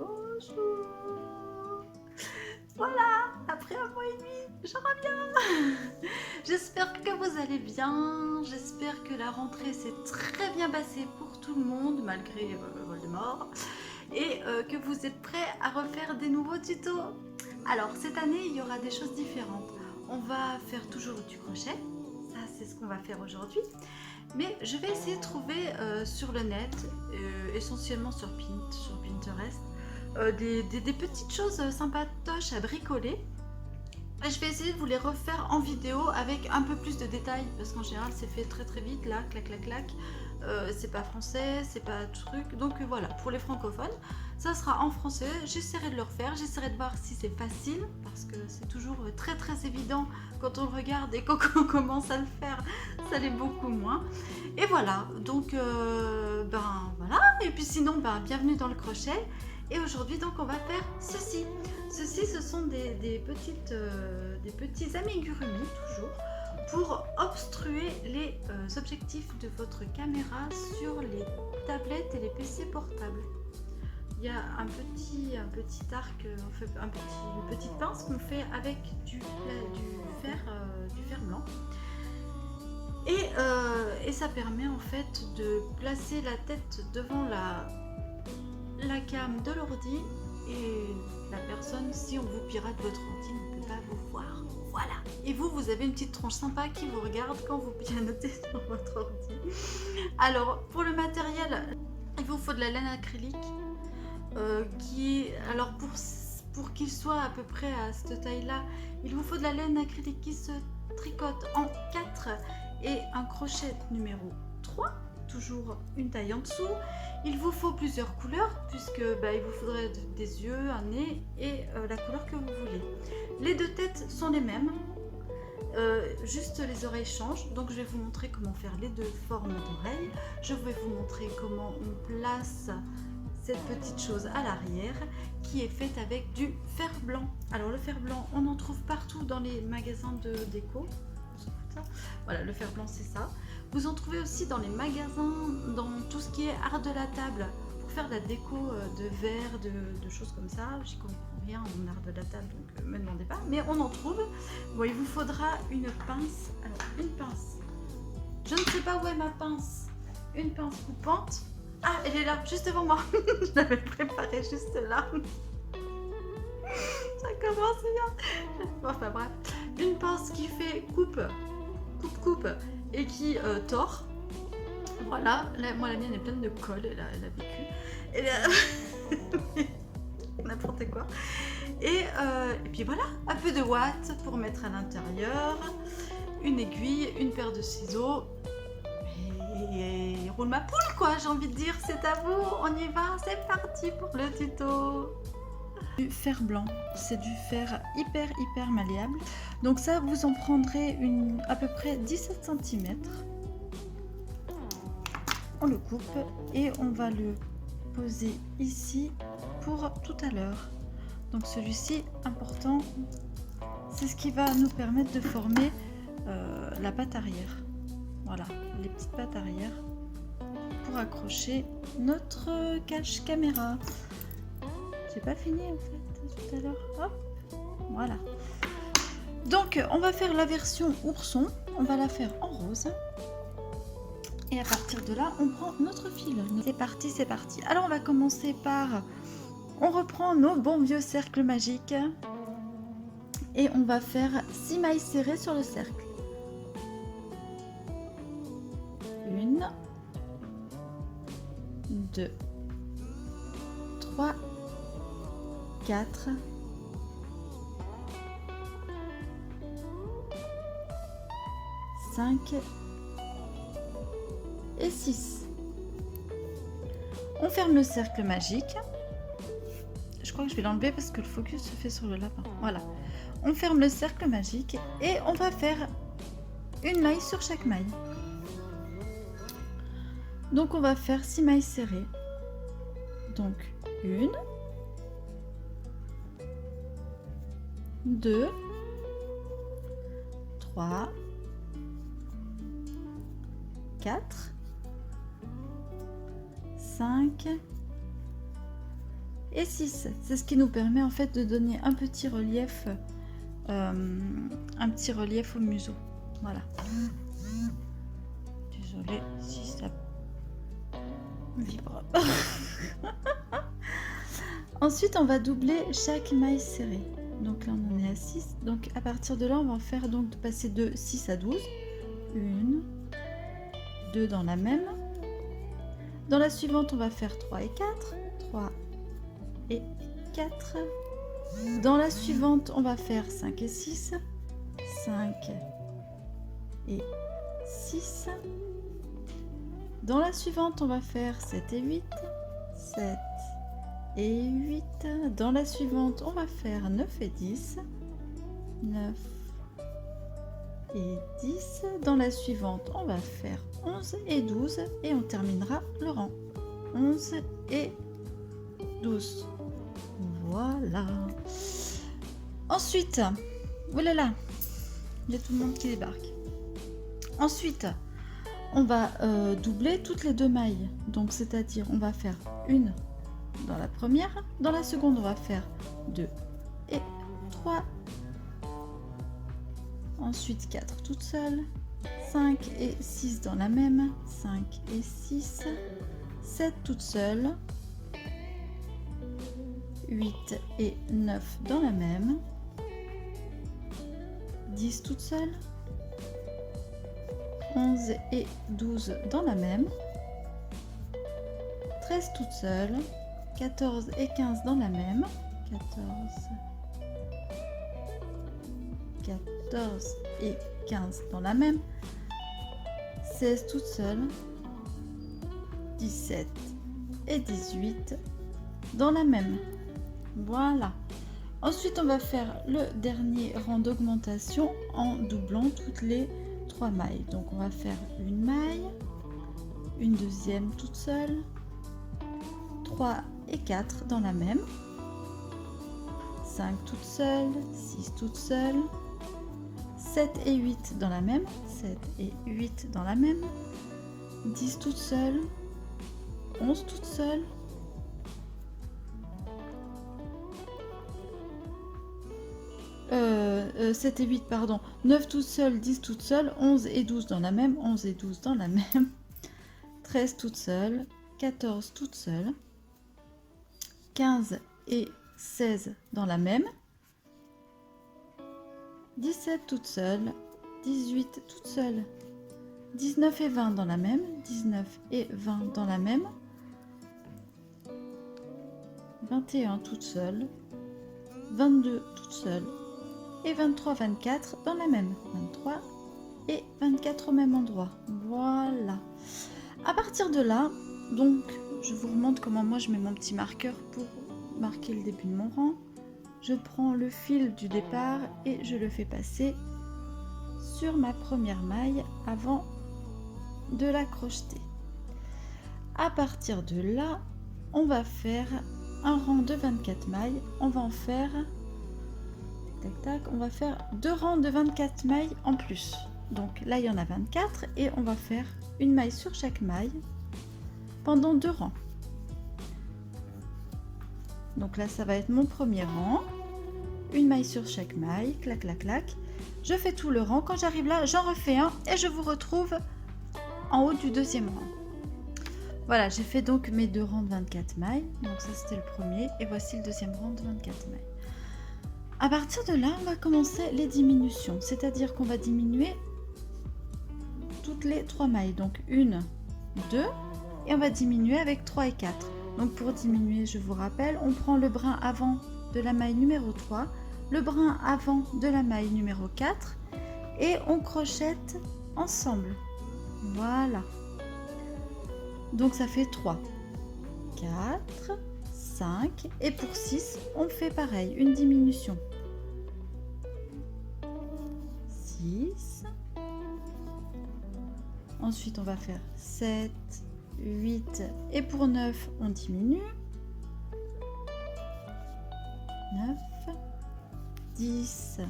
Bonjour. Voilà, après un mois et demi, je reviens. J'espère que vous allez bien. J'espère que la rentrée s'est très bien passée pour tout le monde, malgré Voldemort. Et que vous êtes prêts à refaire des nouveaux tutos. Alors, cette année, il y aura des choses différentes. On va faire toujours du crochet. Ça, c'est ce qu'on va faire aujourd'hui. Mais je vais essayer de trouver sur le net, essentiellement sur Pinterest, des petites choses sympatoches à bricoler. Et je vais essayer de vous les refaire en vidéo avec un peu plus de détails, parce qu'en général c'est fait très très vite, là, clac clac clac. C'est pas français, c'est pas truc. Donc voilà, pour les francophones, ça sera en français. J'essaierai de le refaire, j'essaierai de voir si c'est facile, parce que c'est toujours très très évident quand on le regarde, et quand on commence à le faire, ça l'est beaucoup moins. Et voilà, donc ben voilà. Et puis sinon, ben, bienvenue dans le crochet. Et aujourd'hui, donc, on va faire ceci. Ceci, ce sont des petits amigurumis, toujours, pour obstruer les objectifs de votre caméra sur les tablettes et les PC portables. Il y a un petit arc, une petite pince qu'on fait avec du fer blanc. Et ça permet en fait de placer la tête devant la cam de l'ordi, et la personne, si on vous pirate votre ordi, ne peut pas vous voir. Voilà. Et vous avez une petite tronche sympa qui vous regarde quand vous pianotez sur votre ordi. Alors, pour le matériel, il vous faut de la laine acrylique. Alors pour qu'il soit à peu près à cette taille-là, il vous faut de la laine acrylique qui se tricote en 4 et un crochet numéro 3. Toujours une taille en dessous. Il vous faut plusieurs couleurs, puisque il vous faudrait des yeux, un nez et la couleur que vous voulez. Les deux têtes sont les mêmes, juste les oreilles changent. Donc je vais vous montrer comment faire les deux formes d'oreilles. Je vais vous montrer comment on place cette petite chose à l'arrière, qui est faite avec du fer blanc. Alors le fer blanc, on en trouve partout dans les magasins de déco. Voilà, le fer blanc, c'est ça. Vous en trouvez aussi dans les magasins, dans tout ce qui est art de la table, pour faire de la déco de verre, de choses comme ça. J'y comprends rien en art de la table, donc me demandez pas, mais on en trouve. Bon, il vous faudra une pince. Alors, une pince. Je ne sais pas où est ma pince. Une pince coupante. Ah, elle est là, juste devant moi. Je l'avais préparée juste là. Ça commence bien. Enfin bref. Une pince qui fait coupe, et qui tord. Voilà, là, moi la mienne est pleine de colle, elle a vécu. N'importe quoi. Et puis voilà, un peu de ouate pour mettre à l'intérieur, une aiguille, une paire de ciseaux. Et roule ma poule quoi, j'ai envie de dire, c'est à vous, on y va, c'est parti pour le tuto. Du fer blanc, c'est du fer hyper malléable. Donc ça, vous en prendrez à peu près 17 cm. On le coupe et on va le poser ici pour tout à l'heure. Donc celui-ci, important, c'est ce qui va nous permettre de former la patte arrière. Voilà, les petites pattes arrière pour accrocher notre cache caméra. J'ai pas fini en fait tout à l'heure. Hop, voilà. Donc on va faire la version ourson. On va la faire en rose. Et à partir de là, on prend notre fil. C'est parti, c'est parti. Alors on va commencer par... On reprend nos bons vieux cercles magiques. Et on va faire 6 mailles serrées sur le cercle. 1, 2, 3, 4, 5 et 6. On ferme le cercle magique. Je crois que je vais l'enlever parce que le focus se fait sur le lapin. Voilà. On ferme le cercle magique et on va faire une maille sur chaque maille. Donc on va faire 6 mailles serrées. Donc 1, 2, 3, 4, 5, et 6. C'est ce qui nous permet en fait de donner un petit relief au museau. Voilà. Désolée si ça vibre. Ensuite, on va doubler chaque maille serrée. Donc là, on en est à 6. Donc à partir de là, on va faire donc passer de 6 à 12. 1, 2 dans la même. Dans la suivante, on va faire 3 et 4. 3 et 4. Dans la suivante, on va faire 5 et 6. 5 et 6. Dans la suivante, on va faire 7 et 8. 7 et 8. Dans la suivante, on va faire 9 et 10. 9 et 10. Dans la suivante, on va faire 11 et 12. Et on terminera le rang. 11 et 12. Voilà. Ensuite, voilà, il y a tout le monde qui débarque. Ensuite, on va doubler toutes les deux mailles. Donc, c'est-à-dire, on va faire une dans la première. Dans la seconde, on va faire 2 et 3. Ensuite, 4 toutes seules. 5 et 6 dans la même. 5 et 6. 7 toutes seules. 8 et 9 dans la même. 10 toutes seules. 11 et 12 dans la même. 13 toutes seules. 14 et 15 dans la même. 14 et 15 dans la même. 16 toutes seules. 17 et 18 dans la même. Voilà. Ensuite, on va faire le dernier rang d'augmentation en doublant toutes les 3 mailles. Donc, on va faire une maille, une deuxième toute seule, 3 et 4 dans la même, 5 toutes seules, 6 toutes seules, 7 et 8 dans la même, 7 et 8 dans la même, 10 toutes seules, 11 toutes seules, 7 et 8, pardon, 9 toutes seules, 10 toutes seules, 11 et 12 dans la même, 11 et 12 dans la même, 13 toutes seules, 14 toutes seules, 15 et 16 dans la même, 17 toutes seules, 18 toutes seules, 19 et 20 dans la même, 19 et 20 dans la même, 21 toutes seules, 22 toutes seules, et 23, 24 dans la même. 23 et 24 au même endroit. Voilà. À partir de là, donc, je vous remontre comment moi je mets mon petit marqueur pour marquer le début de mon rang. Je prends le fil du départ et je le fais passer sur ma première maille avant de la crocheter. À partir de là, on va faire un rang de 24 mailles. On va en faire... Tac, tac, on va faire 2 rangs de 24 mailles en plus. Donc là, il y en a 24 et on va faire une maille sur chaque maille pendant 2 rangs. Donc là, ça va être mon premier rang. Une maille sur chaque maille, clac, clac, clac. Je fais tout le rang. Quand j'arrive là, j'en refais un et je vous retrouve en haut du deuxième rang. Voilà, j'ai fait donc mes 2 rangs de 24 mailles. Donc ça, c'était le premier. Et voici le deuxième rang de 24 mailles. À partir de là, on va commencer les diminutions. C'est-à-dire qu'on va diminuer toutes les 3 mailles. Donc 1, 2 et on va diminuer avec 3 et 4. Donc pour diminuer, je vous rappelle, on prend le brin avant de la maille numéro 3, le brin avant de la maille numéro 4 et on crochette ensemble. Voilà. Donc ça fait 3, 4, 5 et pour 6, on fait pareil, une diminution. 6. Ensuite, on va faire 7, 8 et pour 9, on diminue. 9, 10,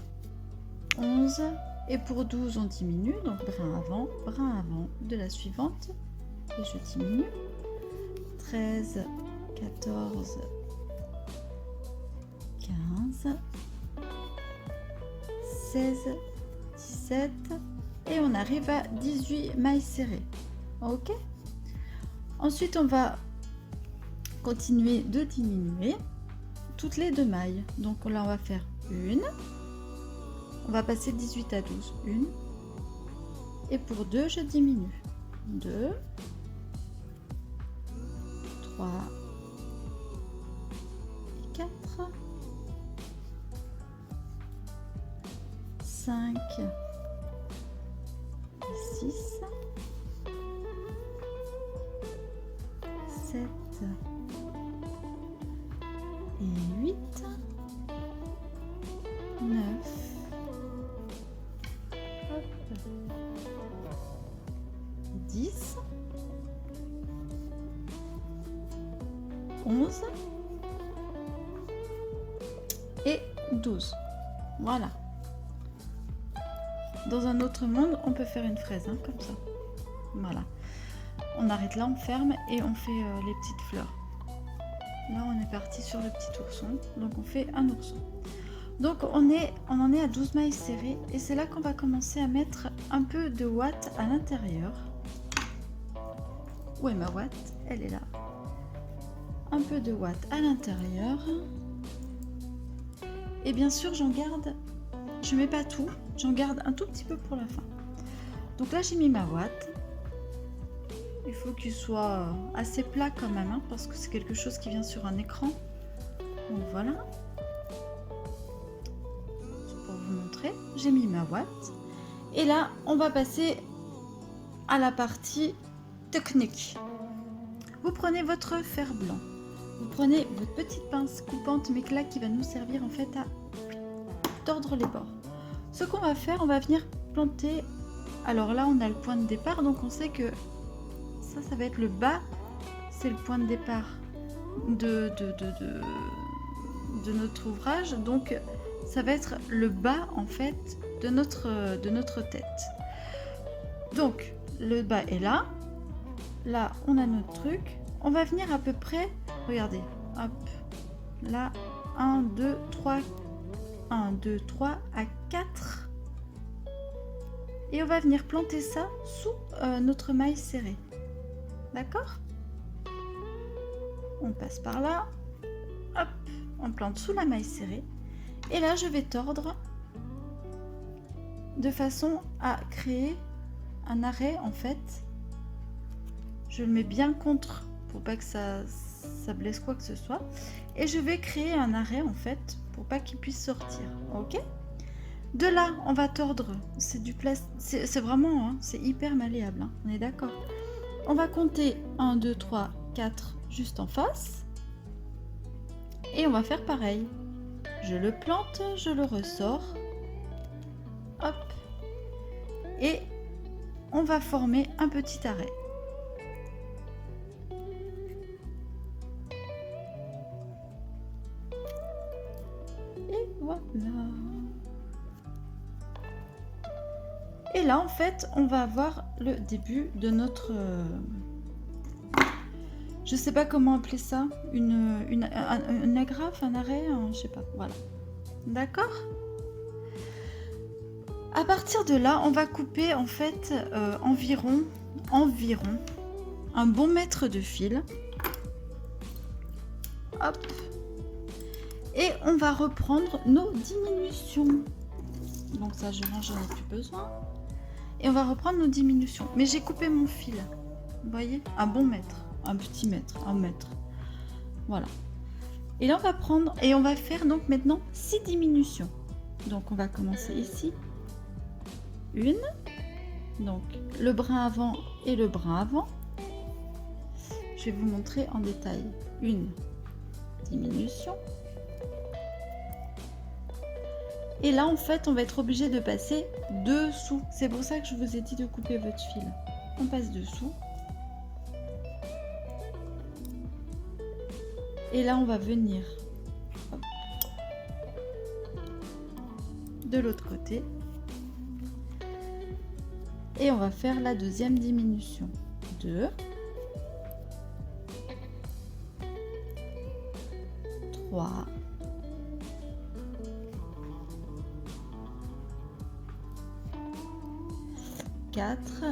11 et pour 12, on diminue. Donc brin avant de la suivante et je diminue. 13, 14, 15, 16, 17 et on arrive à 18 mailles serrées. Ok. Ensuite, on va continuer de diminuer toutes les 2 mailles. Donc là, on va faire une. On va passer de 18 à 12. Une. Et pour 2, je diminue. 2, 3, 4, 5, 6, 7 et 8, 9, hop, 10, 11 et 12. Voilà. Dans un autre monde, on peut faire une fraise, hein, comme ça. Voilà. On arrête là, on ferme et on fait les petites fleurs. Là, on est parti sur le petit ourson. Donc, on fait un ourson. Donc, on en est à 12 mailles serrées. Et c'est là qu'on va commencer à mettre un peu de ouate à l'intérieur. Où est ma ouate? Elle est là. Un peu de ouate à l'intérieur. Et bien sûr, j'en garde... Je mets pas tout. J'en garde un tout petit peu pour la fin. Donc là, j'ai mis ma ouate. Il faut qu'il soit assez plat quand même, hein, parce que c'est quelque chose qui vient sur un écran. Donc voilà. Pour vous montrer, j'ai mis ma ouate. Et là, on va passer à la partie technique. Vous prenez votre fer blanc. Vous prenez votre petite pince coupante mais là qui va nous servir en fait à tordre les bords. Ce qu'on va faire, on va venir planter. Alors là, on a le point de départ, donc on sait que ça va être le bas, c'est le point de départ de notre ouvrage, donc ça va être le bas en fait de notre tête. Donc le bas est là, là on a notre truc, on va venir à peu près, regardez, hop, là 1, 2, 3, 1, 2, 3 à 4 et on va venir planter ça sous notre maille serrée. D'accord? On passe par là, hop, on plante sous la maille serrée et là je vais tordre de façon à créer un arrêt en fait. Je le mets bien contre pour pas que ça blesse quoi que ce soit et je vais créer un arrêt en fait pour pas qu'il puisse sortir. Ok? De là on va tordre, c'est du plastique, c'est vraiment, hein, c'est hyper malléable, hein, on est d'accord? On va compter 1, 2, 3, 4 juste en face. Et on va faire pareil. Je le plante, je le ressors. Hop. Et on va former un petit arrêt. Et voilà. Et là, en fait, on va avoir le début de je sais pas comment appeler ça, une agrafe, un arrêt, je sais pas, voilà. D'accord? À partir de là, on va couper en fait environ un bon mètre de fil. Hop. Et on va reprendre nos diminutions. Donc ça, j'en ai plus besoin. Et on va reprendre nos diminutions. Mais j'ai coupé mon fil. Vous voyez? Un bon mètre. Un petit mètre. Un mètre. Voilà. Et là, on va prendre... Et on va faire donc maintenant 6 diminutions. Donc, on va commencer ici. Une. Donc, le brin avant et le brin avant. Je vais vous montrer en détail. Une diminution. Et là, en fait, on va être obligé de passer dessous. C'est pour ça que je vous ai dit de couper votre fil. On passe dessous. Et là, on va venir hop, de l'autre côté. Et on va faire la deuxième diminution. 2. 3. 4.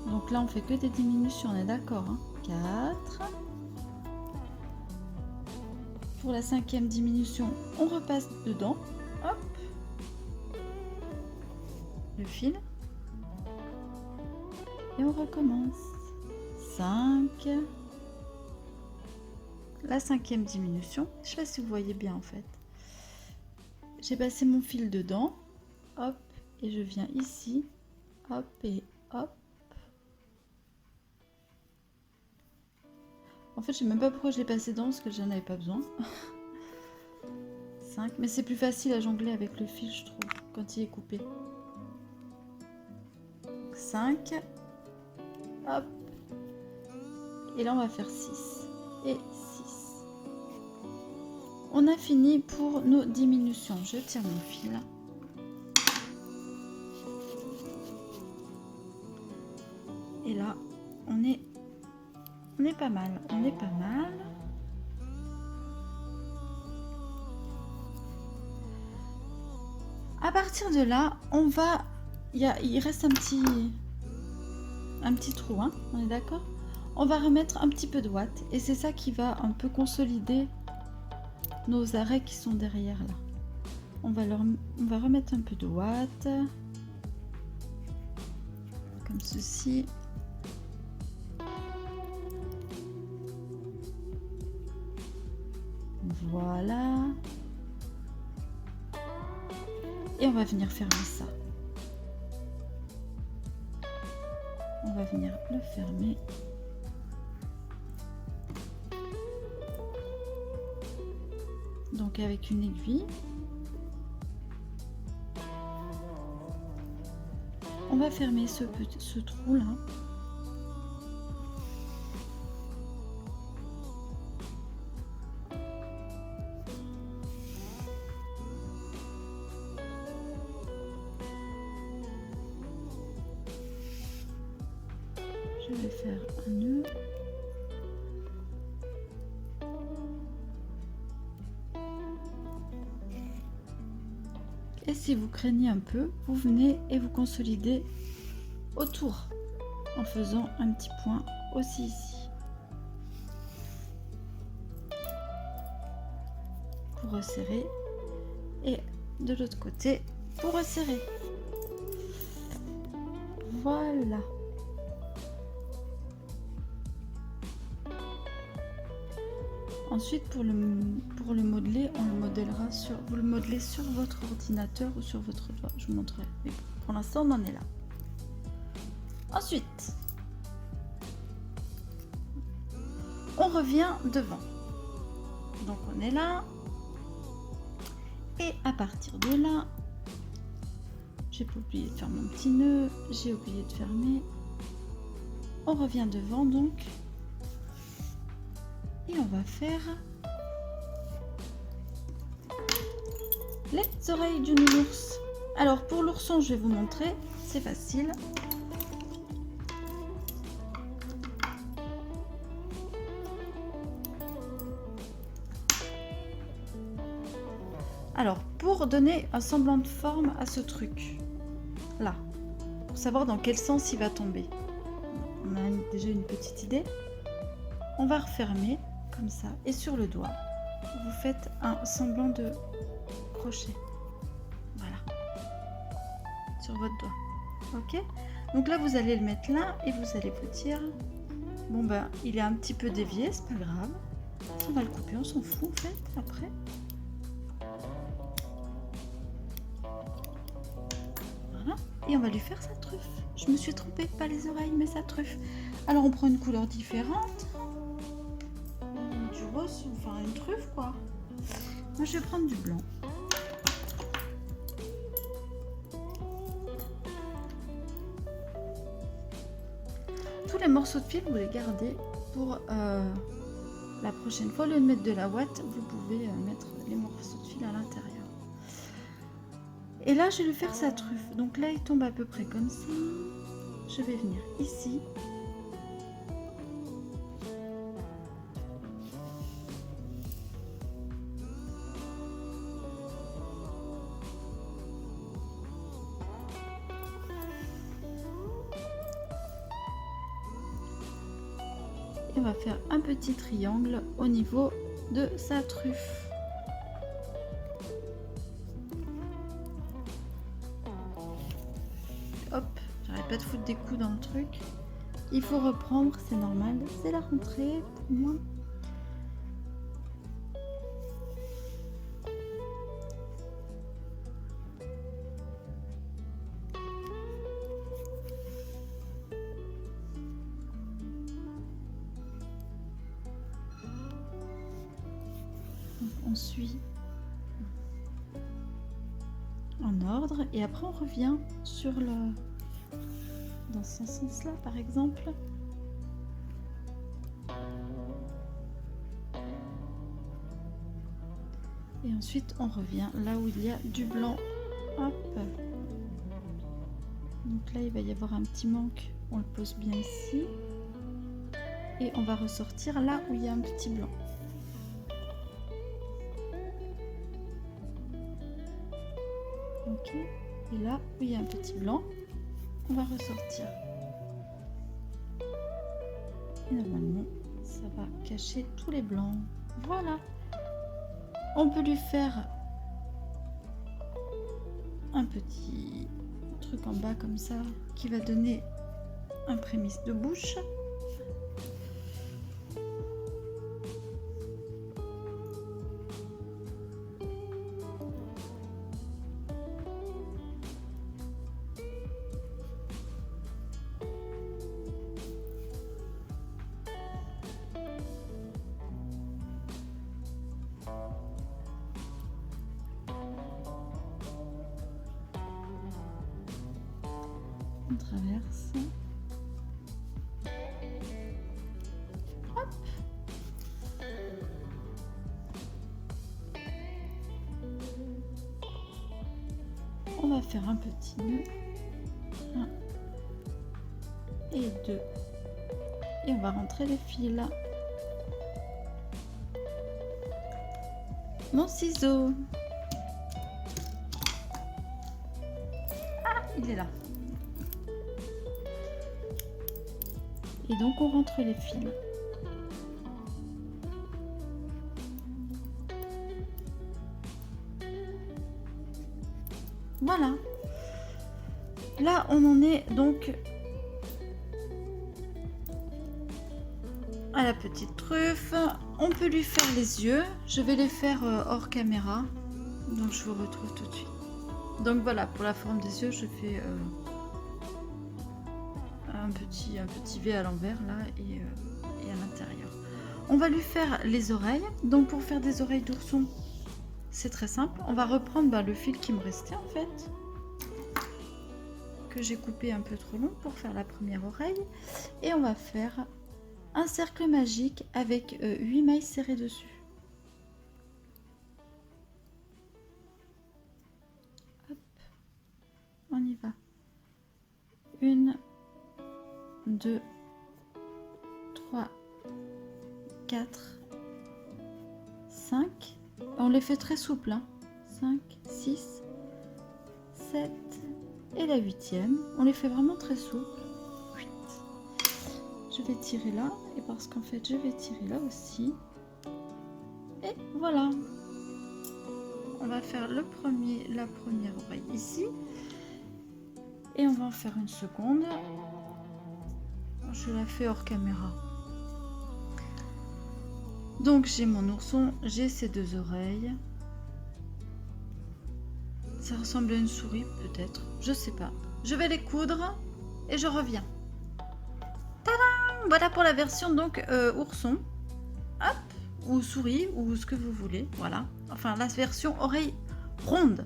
Donc là, on fait que des diminutions, on est d'accord, hein. 4. Pour la 5e diminution, on repasse dedans. Hop. Le fil. Et on recommence. 5. La 5e diminution. Je sais pas si vous voyez bien en fait. J'ai passé mon fil dedans. Hop. Et je viens ici. Hop et hop. En fait, je sais même pas pourquoi je l'ai passé dedans parce que j'en avais pas besoin. 5. Mais c'est plus facile à jongler avec le fil, je trouve, quand il est coupé. 5. Hop. Et là, on va faire 6 et 6. On a fini pour nos diminutions. Je tire mon fil. Et là, on est pas mal. On est pas mal. À partir de là, on va... Il reste un petit trou, hein, on est d'accord? On va remettre un petit peu de ouate. Et c'est ça qui va un peu consolider nos arrêts qui sont derrière là. On va remettre un peu de ouate. Comme ceci. Voilà. Et on va venir fermer ça. On va venir le fermer. Donc avec une aiguille. On va fermer ce trou là. Je vais faire un nœud. Et si vous craignez un peu, vous venez et vous consolidez autour en faisant un petit point aussi ici. Pour resserrer et de l'autre côté pour resserrer. Voilà. Ensuite, pour le modeler, on le modélera vous le modelez sur votre ordinateur ou sur votre doigt. Je vous montrerai. Mais pour l'instant, on en est là. Ensuite, on revient devant. Donc, on est là. Et à partir de là, j'ai pas oublié de faire mon petit nœud. J'ai oublié de fermer. On revient devant, donc. Et on va faire les oreilles du nounours. Alors pour l'ourson, je vais vous montrer, c'est facile. Alors pour donner un semblant de forme à ce truc là, pour savoir dans quel sens il va tomber, on a déjà une petite idée. On va refermer comme ça et sur le doigt vous faites un semblant de crochet, voilà, sur votre doigt. Ok, donc là vous allez le mettre là et vous allez vous dire bon ben il est un petit peu dévié, c'est pas grave, on va le couper, on s'en fout en fait après. Voilà, et on va lui faire sa truffe. Je me suis trompée, pas les oreilles mais sa truffe. Alors on prend une couleur différente, du rose, enfin une truffe quoi. Moi je vais prendre du blanc. Tous les morceaux de fil vous les gardez pour la prochaine fois. Au lieu de mettre de la ouate, vous pouvez mettre les morceaux de fil à l'intérieur. Et là je vais lui faire sa truffe. Donc là il tombe à peu près comme ça. Je vais venir ici. Et on va faire un petit triangle au niveau de sa truffe. Hop, j'arrête pas de foutre des coups dans le truc. Il faut reprendre, c'est normal, c'est la rentrée pour moi. On suit en ordre et après on revient sur le dans ce sens là par exemple, et ensuite on revient là où il y a du blanc. Hop, donc là il va y avoir un petit manque, on le pose bien ici et on va ressortir là où il y a un petit blanc. Ok, et là où il y a un petit blanc, on va ressortir. Et normalement, ça va cacher tous les blancs. Voilà. On peut lui faire un petit truc en bas comme ça qui va donner un prémisse de bouche. On traverse. Hop. On va faire un petit nœud. 1 et 2. Et on va rentrer les fils. Mon ciseau. Ah, il est là. Et donc on rentre les fils. Voilà. Là on en est donc à la petite truffe. On peut lui faire les yeux. Je vais les faire hors caméra. Donc je vous retrouve tout de suite. Donc voilà, pour la forme des yeux, je fais un petit V à l'envers là et à l'intérieur. On va lui faire les oreilles. Donc pour faire des oreilles d'ourson, c'est très simple. On va reprendre le fil qui me restait en fait, que j'ai coupé un peu trop long pour faire la première oreille. Et on va faire un cercle magique avec 8 mailles serrées dessus. Hop. On y va. 1, 2, 3, 4, 5. On les fait très souples. 5, 6, 7 et la 8e. On les fait vraiment très souples. 8. Je vais tirer là, et parce qu'en fait je vais tirer là aussi. Et voilà. On va faire la première oreille ici. Et on va en faire une seconde. Je la fais hors caméra. Donc j'ai mon ourson, j'ai ses deux oreilles. Ça ressemble à une souris peut-être, je sais pas. Je vais les coudre et je reviens. Tadam! Voilà pour la version donc ourson. Hop, ou souris ou ce que vous voulez. Voilà. Enfin la version oreille ronde.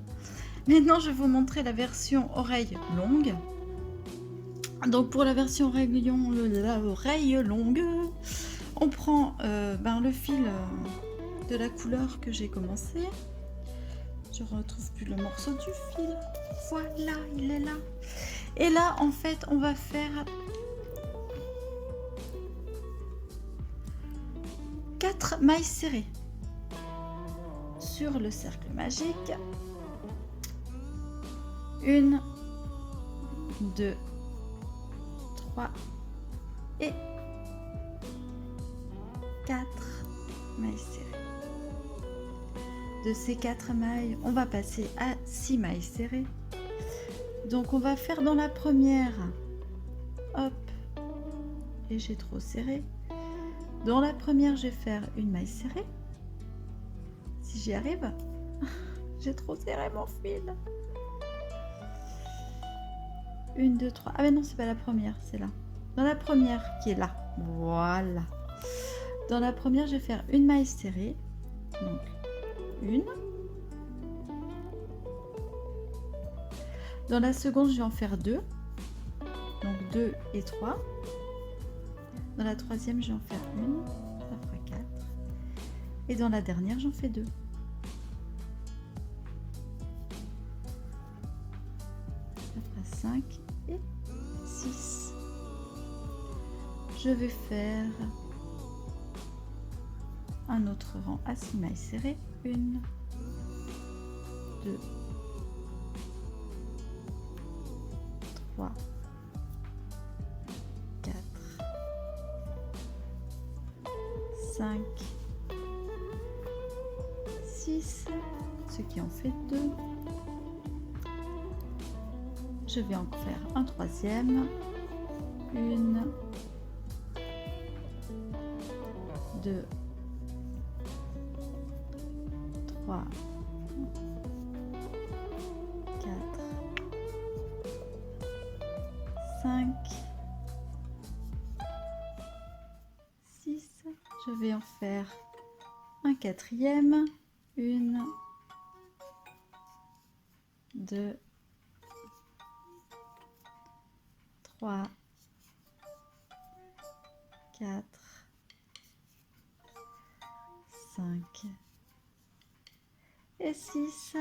Maintenant je vais vous montrer la version oreille longue. Donc pour la version oreille longue, on prend le fil de la couleur que j'ai commencé. Je retrouve plus le morceau du fil. Voilà, il est là. Et là, en fait, on va faire 4 mailles serrées sur le cercle magique. 1, 2, 3 et mailles serrées. De ces 4 mailles, on va passer à 6 mailles serrées. Donc on va faire dans la première, hop, et j'ai trop serré. Dans la première, je vais faire une maille serrée. Si j'y arrive, j'ai trop serré mon fil. 1, 2, 3. Ah mais non, c'est pas la première, c'est là. Dans la première qui est là. Voilà. Dans la première, je vais faire une maille serrée. Donc, une. Dans la seconde, je vais en faire 2. Donc 2 et 3. Dans la troisième, je vais en faire une. Ça fera 4. Et dans la dernière, j'en fais 2. Ça fera 5 et 6. Je vais faire un autre rang à 6 mailles serrées. 1, 2, 3, 4, 5, 6, ce qui en fait 2. Je vais en faire un troisième. 1, 2, 3, 4, 5, 6. Je vais en faire un quatrième. 1, 2, 3, 4, 5 et 6.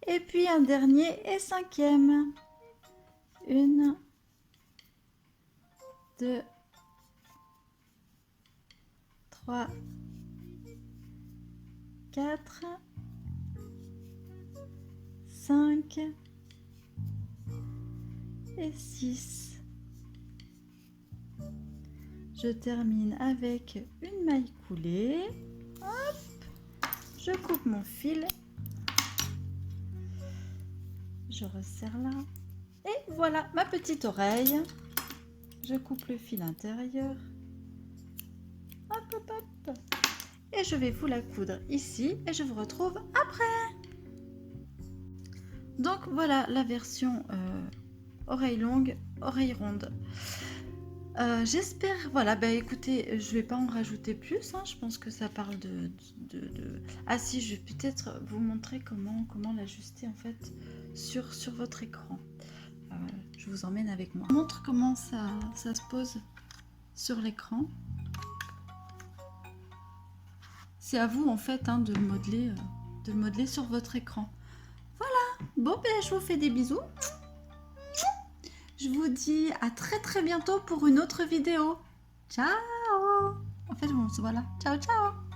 Et puis un dernier et cinquième. 1, 2, 3, 4, 5 et 6. Je termine avec une maille coulée. Hop, je coupe mon fil. Je resserre là. Et voilà ma petite oreille. Je coupe le fil intérieur. Hop, hop, hop. Et je vais vous la coudre ici et je vous retrouve après. Donc voilà la version oreille longue, oreille ronde. J'espère, voilà, bah écoutez, je vais pas en rajouter plus, hein, je pense que ça parle de... Ah si, je vais peut-être vous montrer comment l'ajuster en fait sur votre écran. Je vous emmène avec moi. Je vous montre comment ça se pose sur l'écran. C'est à vous en fait hein, de le modeler sur votre écran. Voilà, bon ben je vous fais des bisous. Je vous dis à très bientôt pour une autre vidéo. Ciao. En fait, on se voit là. Ciao, ciao.